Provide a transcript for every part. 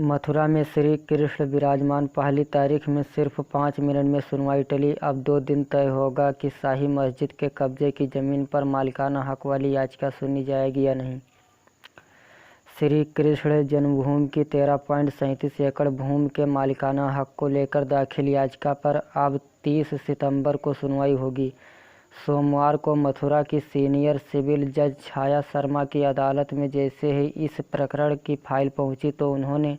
मथुरा में श्री कृष्ण विराजमान। पहली तारीख में सिर्फ 5 मिनट में सुनवाई टली। अब 2 दिन तय होगा कि शाही मस्जिद के कब्जे की जमीन पर मालिकाना हक वाली याचिका सुनी जाएगी या नहीं। श्री कृष्ण जन्मभूमि की 13.37 एकड़ भूमि के मालिकाना हक को लेकर दाखिल याचिका पर अब 30 सितंबर को सुनवाई होगी। सोमवार को मथुरा की सीनियर सिविल जज छाया शर्मा की अदालत में जैसे ही इस प्रकरण की फाइल पहुंची तो उन्होंने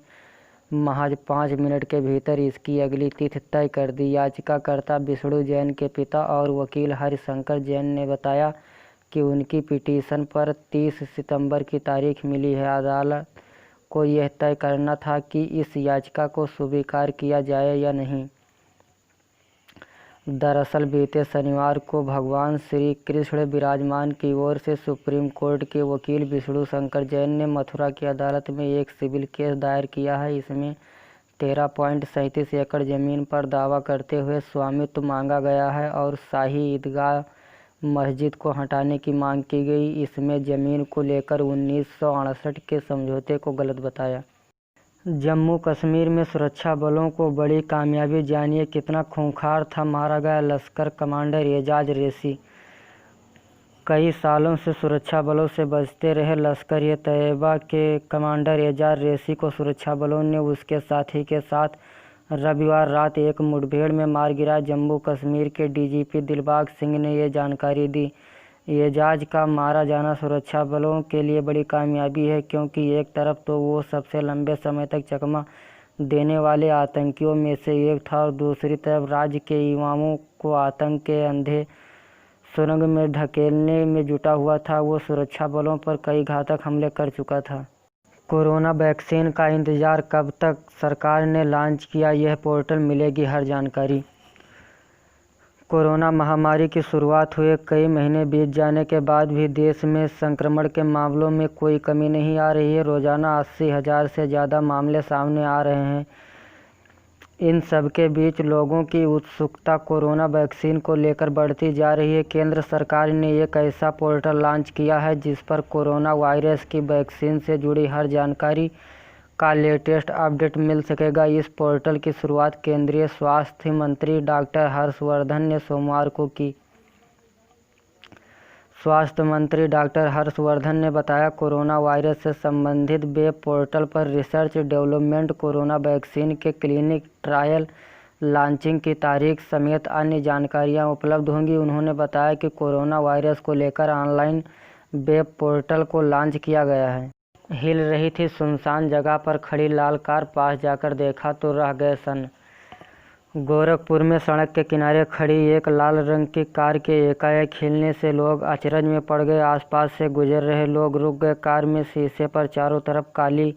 महज 5 मिनट के भीतर इसकी अगली तिथि तय कर दी। याचिकाकर्ता विष्णु जैन के पिता और वकील हरिशंकर जैन ने बताया कि उनकी पिटीशन पर 30 सितंबर की तारीख मिली है। अदालत को यह तय करना था कि इस याचिका को स्वीकार किया जाए या नहीं। दरअसल बीते शनिवार को भगवान श्री कृष्ण विराजमान की ओर से सुप्रीम कोर्ट के वकील विष्णु शंकर जैन ने मथुरा की अदालत में एक सिविल केस दायर किया है। इसमें 13.37 एकड़ जमीन पर दावा करते हुए स्वामित्व मांगा गया है और शाही ईदगाह मस्जिद को हटाने की मांग की गई। इसमें जमीन को लेकर 1968 के समझौते को गलत बताया। जम्मू कश्मीर में सुरक्षा बलों को बड़ी कामयाबी। जानिए कितना खूंखार था मारा गया लश्कर कमांडर एजाज रेसी। कई सालों से सुरक्षा बलों से बचते रहे लश्कर-ए-तैयबा के कमांडर एजाज रेसी को सुरक्षा बलों ने उसके साथी के साथ रविवार रात एक मुठभेड़ में मार गिराया। जम्मू कश्मीर के डीजीपी दिलबाग सिंह ने ये जानकारी दी। एजाज का मारा जाना सुरक्षा बलों के लिए बड़ी कामयाबी है, क्योंकि एक तरफ तो वो सबसे लंबे समय तक चकमा देने वाले आतंकियों में से एक था और दूसरी तरफ राज्य के युवाओं को आतंक के अंधे सुरंग में ढकेलने में जुटा हुआ था। वो सुरक्षा बलों पर कई घातक हमले कर चुका था। कोरोना वैक्सीन का इंतजार कब तक? सरकार ने लॉन्च किया यह पोर्टल, मिलेगी हर जानकारी। कोरोना महामारी की शुरुआत हुए कई महीने बीत जाने के बाद भी देश में संक्रमण के मामलों में कोई कमी नहीं आ रही है। रोजाना 80,000 से ज़्यादा मामले सामने आ रहे हैं। इन सब के बीच लोगों की उत्सुकता कोरोना वैक्सीन को लेकर बढ़ती जा रही है। केंद्र सरकार ने एक ऐसा पोर्टल लॉन्च किया है जिस पर कोरोना वायरस की वैक्सीन से जुड़ी हर जानकारी का लेटेस्ट अपडेट मिल सकेगा। इस पोर्टल की शुरुआत केंद्रीय स्वास्थ्य मंत्री डॉक्टर हर्षवर्धन ने सोमवार को की। स्वास्थ्य मंत्री डॉक्टर हर्षवर्धन ने बताया, कोरोना वायरस से संबंधित वेब पोर्टल पर रिसर्च डेवलपमेंट, कोरोना वैक्सीन के क्लिनिक ट्रायल, लॉन्चिंग की तारीख समेत अन्य जानकारियां उपलब्ध होंगी। उन्होंने बताया कि कोरोना वायरस को लेकर ऑनलाइन वेब पोर्टल को लॉन्च किया गया है। हिल रही थी सुनसान जगह पर खड़ी लाल कार, पास जाकर देखा तो रह गए सन्न। गोरखपुर में सड़क के किनारे खड़ी एक लाल रंग की कार के एकाएक हिलने से लोग अचरज में पड़ गए। आसपास से गुजर रहे लोग रुक गए। कार में शीशे पर चारों तरफ काली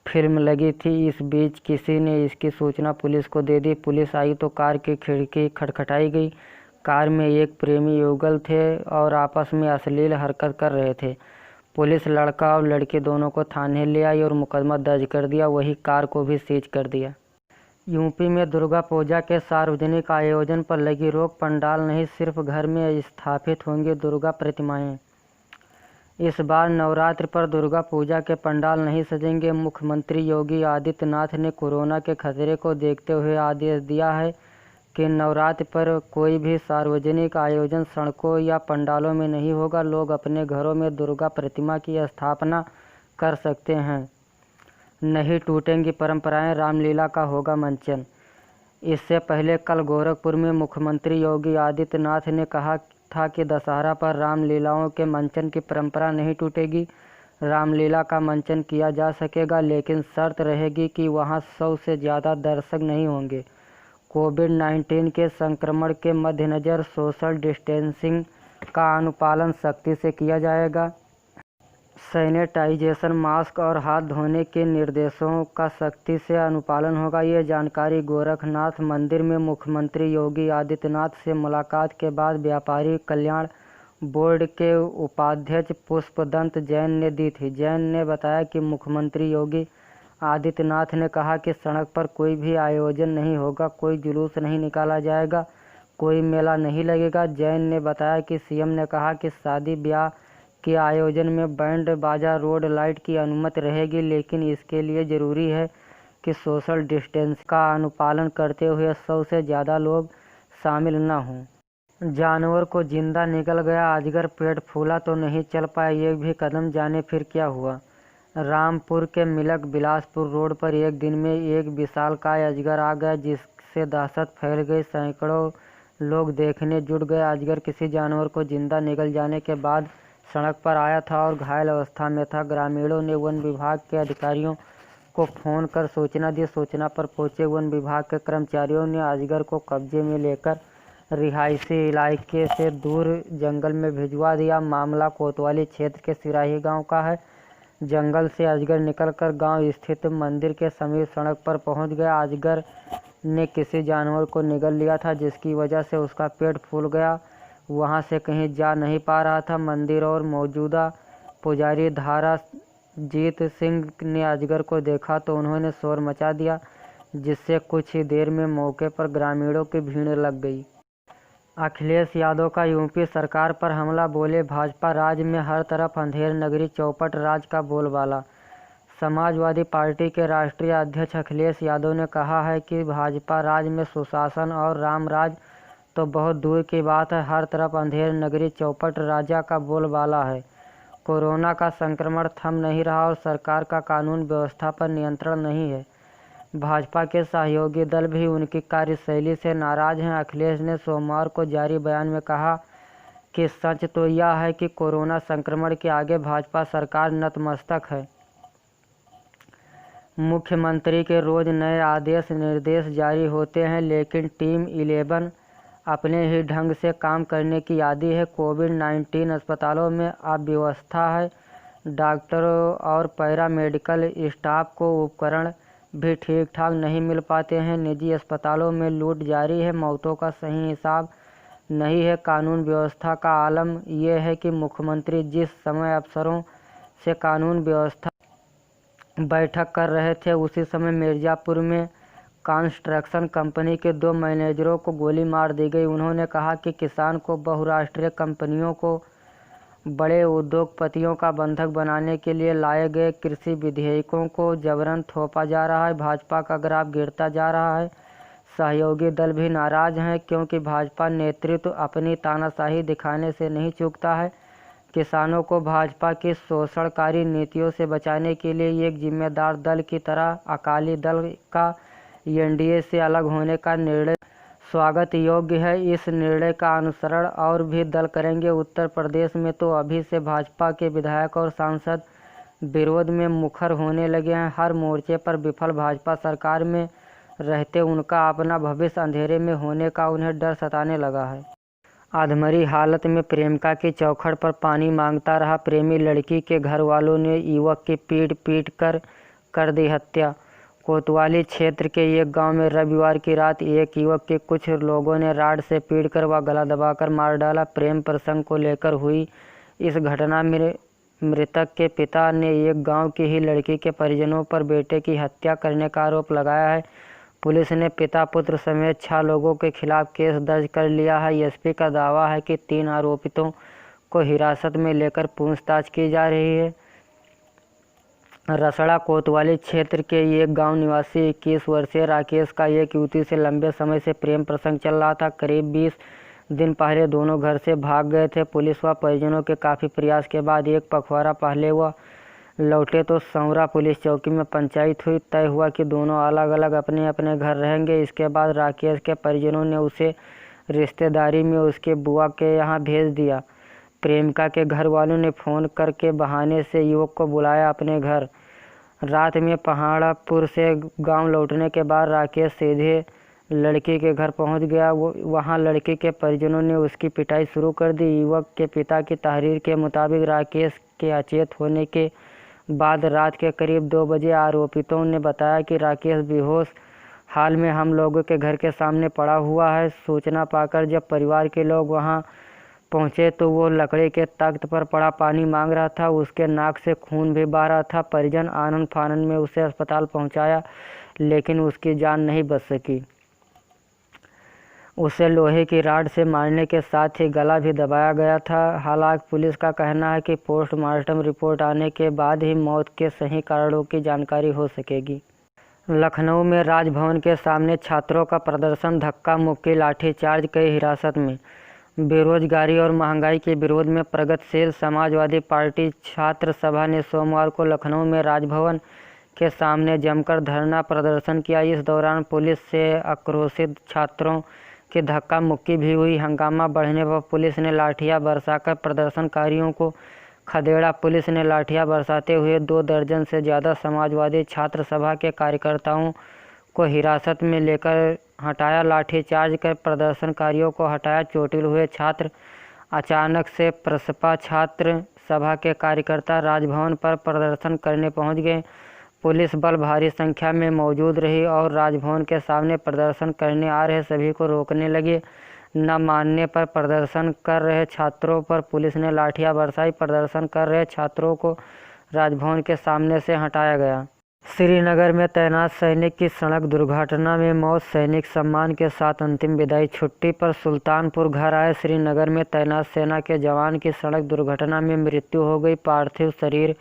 फिल्म लगी थी। इस बीच किसी ने इसकी सूचना पुलिस को दे दी। पुलिस आई तो कार की खिड़की खटखटाई गई। कार में एक प्रेमी युगल थे और आपस में अश्लील हरकत कर रहे थे। पुलिस लड़का और लड़की दोनों को थाने ले आई और मुकदमा दर्ज कर दिया। वही कार को भी सीज कर दिया। यूपी में दुर्गा पूजा के सार्वजनिक आयोजन पर लगी रोक। पंडाल नहीं, सिर्फ घर में स्थापित होंगी दुर्गा प्रतिमाएं। इस बार नवरात्र पर दुर्गा पूजा के पंडाल नहीं सजेंगे। मुख्यमंत्री योगी आदित्यनाथ ने कोरोना के खतरे को देखते हुए आदेश दिया है कि नवरात्र पर कोई भी सार्वजनिक आयोजन सड़कों या पंडालों में नहीं होगा। लोग अपने घरों में दुर्गा प्रतिमा की स्थापना कर सकते हैं। नहीं टूटेंगी परंपराएं, रामलीला का होगा मंचन। इससे पहले कल गोरखपुर में मुख्यमंत्री योगी आदित्यनाथ ने कहा था कि दशहरा पर रामलीलाओं के मंचन की परंपरा नहीं टूटेगी। रामलीला का मंचन किया जा सकेगा, लेकिन शर्त रहेगी कि वहां 100 से ज़्यादा दर्शक नहीं होंगे। कोविड-19 के संक्रमण के मद्देनज़र सोशल डिस्टेंसिंग का अनुपालन सख्ती से किया जाएगा। सैनिटाइजेशन, मास्क और हाथ धोने के निर्देशों का सख्ती से अनुपालन होगा। ये जानकारी गोरखनाथ मंदिर में मुख्यमंत्री योगी आदित्यनाथ से मुलाकात के बाद व्यापारी कल्याण बोर्ड के उपाध्यक्ष पुष्पदंत जैन ने दी थी। जैन ने बताया कि मुख्यमंत्री योगी आदित्यनाथ ने कहा कि सड़क पर कोई भी आयोजन नहीं होगा, कोई जुलूस नहीं निकाला जाएगा, कोई मेला नहीं लगेगा। जैन ने बताया कि सीएम ने कहा कि शादी ब्याह के आयोजन में बैंड बाजा, रोड लाइट की अनुमति रहेगी, लेकिन इसके लिए ज़रूरी है कि सोशल डिस्टेंस का अनुपालन करते हुए 100 से ज़्यादा लोग शामिल न हों। जानवर को जिंदा निकल गया अजगर, पेट फूला तो नहीं चल पाए एक भी कदम, जाने फिर क्या हुआ। रामपुर के मिलक बिलासपुर रोड पर एक दिन में एक विशालकाय अजगर आ गया, जिससे दहशत फैल गई। सैकड़ों लोग देखने जुट गए। अजगर किसी जानवर को जिंदा निकल जाने के बाद सड़क पर आया था और घायल अवस्था में था। ग्रामीणों ने वन विभाग के अधिकारियों को फोन कर सूचना दी। सूचना पर पहुंचे वन विभाग के कर्मचारियों ने अजगर को कब्जे में लेकर रिहायशी इलाके से दूर जंगल में भिजवा दिया। मामला कोतवाली क्षेत्र के सिराही गांव का है। जंगल से अजगर निकलकर गांव स्थित मंदिर के समीप सड़क पर पहुंच गया। अजगर ने किसी जानवर को निगल लिया था, जिसकी वजह से उसका पेट फूल गया। वहां से कहीं जा नहीं पा रहा था। मंदिर और मौजूदा पुजारी धाराजीत सिंह ने अजगर को देखा तो उन्होंने शोर मचा दिया, जिससे कुछ ही देर में मौके पर ग्रामीणों की भीड़ लग गई। अखिलेश यादव का यूपी सरकार पर हमला, बोले भाजपा राज में हर तरफ अंधेर नगरी, चौपट राज का बोलबाला। समाजवादी पार्टी के राष्ट्रीय अध्यक्ष अखिलेश यादव ने कहा है कि भाजपा राज में सुशासन और राम राज तो बहुत दूर की बात है, हर तरफ अंधेर नगरी, चौपट राजा का बोलबाला है। कोरोना का संक्रमण थम नहीं रहा और सरकार का कानून व्यवस्था पर नियंत्रण नहीं है। भाजपा के सहयोगी दल भी उनकी कार्यशैली से नाराज हैं। अखिलेश ने सोमवार को जारी बयान में कहा कि सच तो यह है कि कोरोना संक्रमण के आगे भाजपा सरकार नतमस्तक है। मुख्यमंत्री के रोज नए आदेश निर्देश जारी होते हैं, लेकिन टीम 11 अपने ही ढंग से काम करने की आदी है। कोविड-19 अस्पतालों में अव्यवस्था है। डॉक्टरों और पैरामेडिकल स्टाफ को उपकरण भी ठीक ठाक नहीं मिल पाते हैं। निजी अस्पतालों में लूट जारी है। मौतों का सही हिसाब नहीं है। कानून व्यवस्था का आलम यह है कि मुख्यमंत्री जिस समय अफसरों से कानून व्यवस्था बैठक कर रहे थे, उसी समय मिर्जापुर में कंस्ट्रक्शन कंपनी के 2 मैनेजरों को गोली मार दी गई। उन्होंने कहा कि किसान को बहुराष्ट्रीय कंपनियों को बड़े उद्योगपतियों का बंधक बनाने के लिए लाए गए कृषि विधेयकों को जबरन थोपा जा रहा है। भाजपा का ग्राफ गिरता जा रहा है। सहयोगी दल भी नाराज हैं, क्योंकि भाजपा नेतृत्व अपनी तानाशाही दिखाने से नहीं चूकता है। किसानों को भाजपा की शोषणकारी नीतियों से बचाने के लिए एक जिम्मेदार दल की तरह अकाली दल का एनडीए से अलग होने का निर्णय स्वागत योग्य है। इस निर्णय का अनुसरण और भी दल करेंगे। उत्तर प्रदेश में तो अभी से भाजपा के विधायक और सांसद विरोध में मुखर होने लगे हैं। हर मोर्चे पर विफल भाजपा सरकार में रहते उनका अपना भविष्य अंधेरे में होने का उन्हें डर सताने लगा है। अधमरी हालत में प्रेमिका की चौखट पर पानी मांगता रहा प्रेमी, लड़की के घर वालों ने युवक की पीट कर दी हत्या। कोतवाली क्षेत्र के एक गांव में रविवार की रात एक युवक के कुछ लोगों ने राड से पीटकर व गला दबाकर मार डाला। प्रेम प्रसंग को लेकर हुई इस घटना में मृतक के पिता ने एक गांव की ही लड़की के परिजनों पर बेटे की हत्या करने का आरोप लगाया है। पुलिस ने पिता पुत्र समेत 6 लोगों के खिलाफ केस दर्ज कर लिया है। एसपी का दावा है कि 3 आरोपितों को हिरासत में लेकर पूछताछ की जा रही है। रसड़ा कोतवाली क्षेत्र के एक गांव निवासी 21 वर्षीय राकेश का एक युवती से लंबे समय से प्रेम प्रसंग चल रहा था। करीब 20 दिन पहले दोनों घर से भाग गए थे। पुलिस व परिजनों के काफ़ी प्रयास के बाद एक पखवाड़ा पहले वह लौटे तो सौरा पुलिस चौकी में पंचायत हुई। तय हुआ कि दोनों अलग अलग अपने अपने घर रहेंगे। इसके बाद राकेश के परिजनों ने उसे रिश्तेदारी में उसके बुआ के यहाँ भेज दिया। प्रेमिका के घर वालों ने फ़ोन करके बहाने से युवक को बुलाया अपने घर। रात में पहाड़ापुर से गांव लौटने के बाद राकेश सीधे लड़की के घर पहुंच गया। वहां लड़की के परिजनों ने उसकी पिटाई शुरू कर दी। युवक के पिता की तहरीर के मुताबिक राकेश के अचेत होने के बाद रात के करीब 2 बजे आरोपितों ने बताया कि राकेश बेहोश हाल में हम लोगों के घर के सामने पड़ा हुआ है। सूचना पाकर जब परिवार के लोग वहां पहुंचे तो वो लकड़ी के तख्त पर पड़ा पानी मांग रहा था। उसके नाक से खून भी बह रहा था। परिजन आनंद फानन में उसे अस्पताल पहुंचाया, लेकिन उसकी जान नहीं बच सकी। उसे लोहे की राड से मारने के साथ ही गला भी दबाया गया था। हालांकि पुलिस का कहना है कि पोस्टमार्टम रिपोर्ट आने के बाद ही मौत के सही कारणों की जानकारी हो सकेगी। लखनऊ में राजभवन के सामने छात्रों का प्रदर्शन, धक्का मुक्की, लाठीचार्ज, कई हिरासत में। बेरोजगारी और महंगाई के विरोध में प्रगतिशील समाजवादी पार्टी छात्र सभा ने सोमवार को लखनऊ में राजभवन के सामने जमकर धरना प्रदर्शन किया। इस दौरान पुलिस से आक्रोशित छात्रों की धक्का मुक्की भी हुई। हंगामा बढ़ने पर पुलिस ने लाठियां बरसाकर प्रदर्शनकारियों को खदेड़ा। पुलिस ने लाठियां बरसाते हुए 2 दर्जन से ज़्यादा समाजवादी छात्र सभा के कार्यकर्ताओं को हिरासत में लेकर हटाया। लाठीचार्ज कर प्रदर्शनकारियों को हटाया। चोटिल हुए छात्र अचानक से प्रसपा छात्र सभा के कार्यकर्ता राजभवन पर प्रदर्शन करने पहुंच गए। पुलिस बल भारी संख्या में मौजूद रही और राजभवन के सामने प्रदर्शन करने आ रहे सभी को रोकने लगी। न मानने पर प्रदर्शन कर रहे छात्रों पर पुलिस ने लाठियां बरसाई। प्रदर्शन कर रहे छात्रों को राजभवन के सामने से हटाया गया। श्रीनगर में तैनात सैनिक की सड़क दुर्घटना में मौत, सैनिक सम्मान के साथ अंतिम विदाई। छुट्टी पर सुल्तानपुर घर आए श्रीनगर में तैनात सेना के जवान की सड़क दुर्घटना में मृत्यु हो गई। पार्थिव शरीर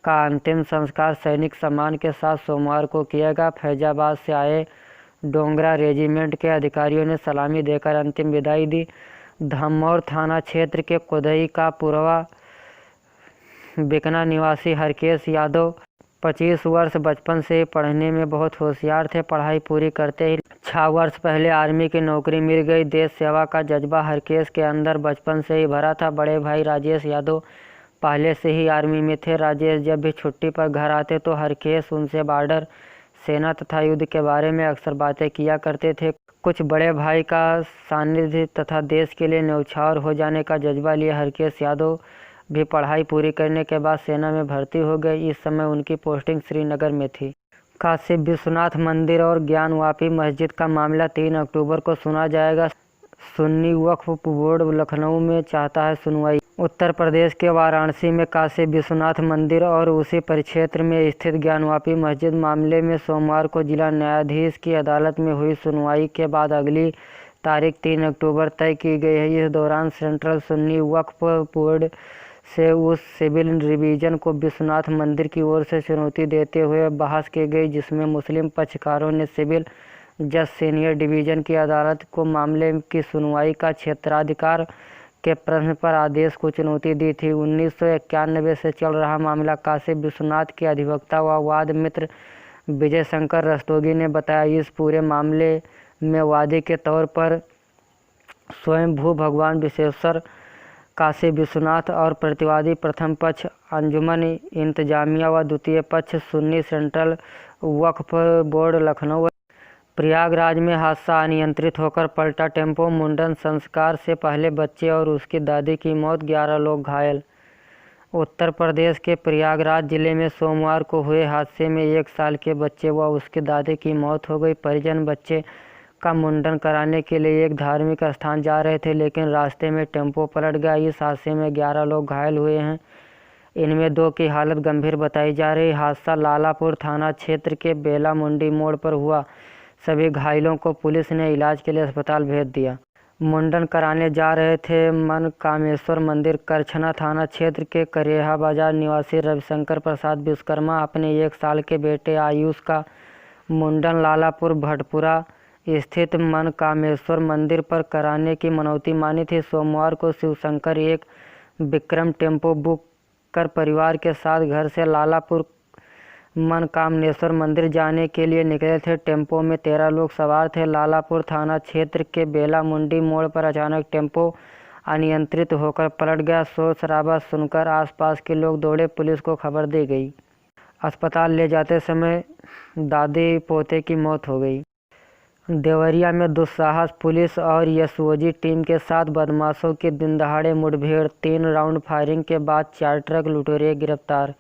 का अंतिम संस्कार सैनिक सम्मान के साथ सोमवार को किया गया। फैजाबाद से आए डोंगरा रेजिमेंट के अधिकारियों ने सलामी देकर अंतिम विदाई दी। धमौर थाना क्षेत्र के कोदई का पुरवा बिकना निवासी हरकेश यादव 25 वर्ष बचपन से ही पढ़ने में बहुत होशियार थे। पढ़ाई पूरी करते ही 6 वर्ष पहले आर्मी की नौकरी मिल गई। देश सेवा का जज्बा हरकेश के अंदर बचपन से ही भरा था। बड़े भाई राजेश यादव पहले से ही आर्मी में थे। राजेश जब भी छुट्टी पर घर आते तो हरकेश उनसे बॉर्डर, सेना तथा युद्ध के बारे में अक्सर बातें किया करते थे। कुछ बड़े भाई का सानिध्य तथा देश के लिए न्यौछावर हो जाने का जज्बा लिए हरकेश यादव भी पढ़ाई पूरी करने के बाद सेना में भर्ती हो गए। इस समय उनकी पोस्टिंग श्रीनगर में थी। काशी विश्वनाथ मंदिर और ज्ञानवापी मस्जिद का मामला 3 अक्टूबर को सुना जाएगा। सुन्नी वक्फ बोर्ड लखनऊ में चाहता है सुनवाई। उत्तर प्रदेश के वाराणसी में काशी विश्वनाथ मंदिर और उसी परिक्षेत्र में स्थित ज्ञानवापी मस्जिद मामले में सोमवार को जिला न्यायाधीश की अदालत में हुई सुनवाई के बाद अगली तारीख 3 अक्टूबर तय की गई है। इस दौरान सेंट्रल सुन्नी वक्फ बोर्ड से उस सिविल रिवीजन को विश्वनाथ मंदिर की ओर से चुनौती देते हुए बहस की गई, जिसमें मुस्लिम पक्षकारों ने सिविल जज सीनियर डिवीजन की अदालत को मामले की सुनवाई का क्षेत्राधिकार के प्रश्न पर आदेश को चुनौती दी थी। 1991 से चल रहा मामला काशी विश्वनाथ के अधिवक्ता व वाद मित्र विजय शंकर रस्तोगी ने बताया। इस पूरे मामले में वादी के तौर पर स्वयं भू भगवान विश्वेश्वर काशी विश्वनाथ और प्रतिवादी प्रथम पक्ष अंजुमन इंतजामिया व द्वितीय पक्ष सुन्नी सेंट्रल वक्फ बोर्ड लखनऊ। प्रयागराज में हादसा, अनियंत्रित होकर पलटा टेम्पो, मुंडन संस्कार से पहले बच्चे और उसकी दादी की मौत, 11 लोग घायल। उत्तर प्रदेश के प्रयागराज जिले में सोमवार को हुए हादसे में 1 साल के बच्चे व उसकी दादी की मौत हो गई। परिजन बच्चे का मुंडन कराने के लिए एक धार्मिक स्थान जा रहे थे, लेकिन रास्ते में टेम्पो पलट गया। इस हादसे में 11 लोग घायल हुए हैं। इनमें 2 की हालत गंभीर बताई जा रही। हादसा लालापुर थाना क्षेत्र के बेला मुंडी मोड़ पर हुआ। सभी घायलों को पुलिस ने इलाज के लिए अस्पताल भेज दिया। मुंडन कराने जा रहे थे। मनकामेश्वर मंदिर करछना थाना क्षेत्र के करेहा बाजार निवासी रविशंकर प्रसाद विश्वकर्मा अपने 1 साल के बेटे आयुष का मुंडन लालापुर भटपुरा स्थित मनकामेश्वर मंदिर पर कराने की मनौती मानी थी। सोमवार को शिवशंकर एक विक्रम टेम्पो बुक कर परिवार के साथ घर से लालापुर मनकामनेश्वर मंदिर जाने के लिए निकले थे। टेम्पो में 13 लोग सवार थे। लालापुर थाना क्षेत्र के बेला मुंडी मोड़ पर अचानक टेम्पो अनियंत्रित होकर पलट गया। शोर शराबा सुनकर आसपास के लोग दौड़े। पुलिस को खबर दी गई। अस्पताल ले जाते समय दादी पोते की मौत हो गई। देवरिया में दुस्साहस, पुलिस और एसओजी टीम के साथ बदमाशों की दिनदहाड़े मुठभेड़, 3 राउंड फायरिंग के बाद 4 ट्रक लुटेरे गिरफ्तार।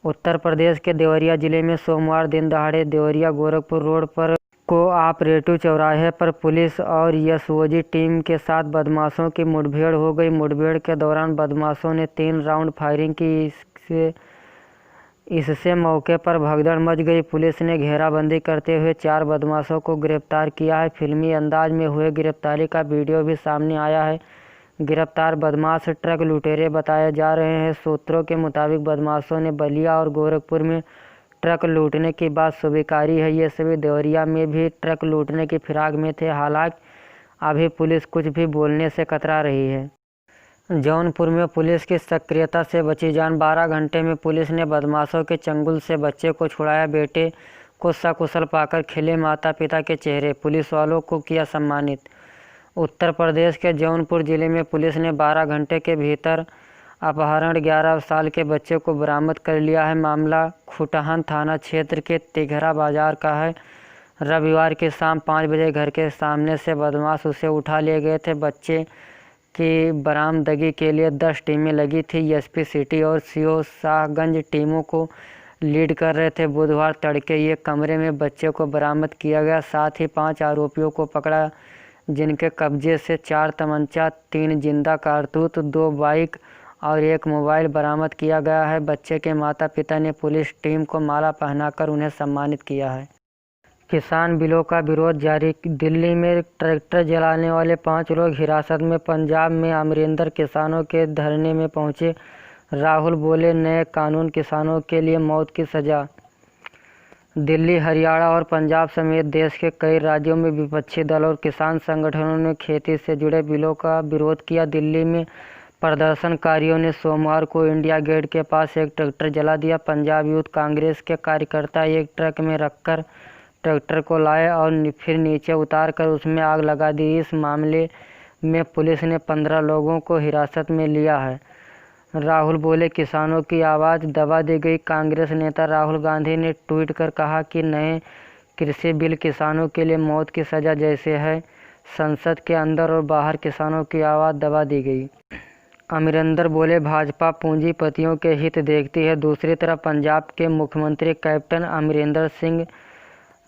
उत्तर प्रदेश के देवरिया जिले में सोमवार दिन दहाड़े देवरिया गोरखपुर रोड पर कोऑपरेटिव चौराहे पर पुलिस और एसओजी टीम के साथ बदमाशों की मुठभेड़ हो गई। मुठभेड़ के दौरान बदमाशों ने 3 राउंड फायरिंग की। इससे मौके पर भगदड़ मच गई। पुलिस ने घेराबंदी करते हुए 4 बदमाशों को गिरफ्तार किया है। फिल्मी अंदाज में हुए गिरफ्तारी का वीडियो भी सामने आया है। गिरफ्तार बदमाश ट्रक लुटेरे बताए जा रहे हैं। सूत्रों के मुताबिक बदमाशों ने बलिया और गोरखपुर में ट्रक लूटने की बात स्वीकारी है। ये सभी देवरिया में भी ट्रक लूटने की फिराक में थे। हालांकि अभी पुलिस कुछ भी बोलने से कतरा रही है। जौनपुर में पुलिस की सक्रियता से बची जान। 12 घंटे में पुलिस ने बदमाशों के चंगुल से बच्चे को छुड़ाया। बेटे को सकुशल पाकर खिले माता पिता के चेहरे। पुलिस वालों को किया सम्मानित। उत्तर प्रदेश के जौनपुर जिले में पुलिस ने 12 घंटे के भीतर अपहरण 11 साल के बच्चे को बरामद कर लिया है। मामला खुटहन थाना क्षेत्र के तिघरा बाजार का है। रविवार की शाम 5 बजे घर के सामने से बदमाश उसे उठा ले गए थे। बच्चे की बरामदगी के लिए 10 टीमें लगी थी। एसपी सिटी और सीओ शाहगंज टीमों को लीड कर रहे थे। बुधवार तड़के ये कमरे में बच्चे को बरामद किया गया। साथ ही 5 आरोपियों को पकड़ा, जिनके कब्जे से 4 तमंचा, 3 जिंदा कारतूस, 2 बाइक और 1 मोबाइल बरामद किया गया है। बच्चे के माता पिता ने पुलिस टीम को माला पहनाकर उन्हें सम्मानित किया है। किसान बिलों का विरोध जारी। दिल्ली में ट्रैक्टर जलाने वाले 5 लोग हिरासत में। पंजाब में अमरिंदर किसानों के धरने में पहुंचे। राहुल बोले, नए कानून किसानों के लिए मौत की सजा। दिल्ली, हरियाणा और पंजाब समेत देश के कई राज्यों में विपक्षी दल और किसान संगठनों ने खेती से जुड़े बिलों का विरोध किया। दिल्ली में प्रदर्शनकारियों ने सोमवार को इंडिया गेट के पास एक ट्रैक्टर जला दिया। पंजाब यूथ कांग्रेस के कार्यकर्ता एक ट्रक में रखकर ट्रैक्टर को लाए और फिर नीचे उतारकर उसमें आग लगा दी। इस मामले में पुलिस ने 15 लोगों को हिरासत में लिया है। राहुल बोले, किसानों की आवाज़ दबा दी गई। कांग्रेस नेता राहुल गांधी ने ट्वीट कर कहा कि नए कृषि बिल किसानों के लिए मौत की सज़ा जैसे है। संसद के अंदर और बाहर किसानों की आवाज़ दबा दी गई। अमरिंदर बोले, भाजपा पूंजीपतियों के हित देखती है। दूसरी तरफ पंजाब के मुख्यमंत्री कैप्टन अमरिंदर सिंह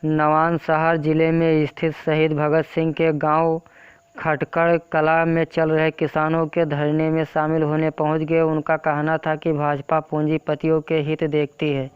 नवांशहर जिले में स्थित शहीद भगत सिंह के गांव खटकड़ कला में चल रहे किसानों के धरने में शामिल होने पहुंच गए। उनका कहना था कि भाजपा पूंजीपतियों के हित देखती है।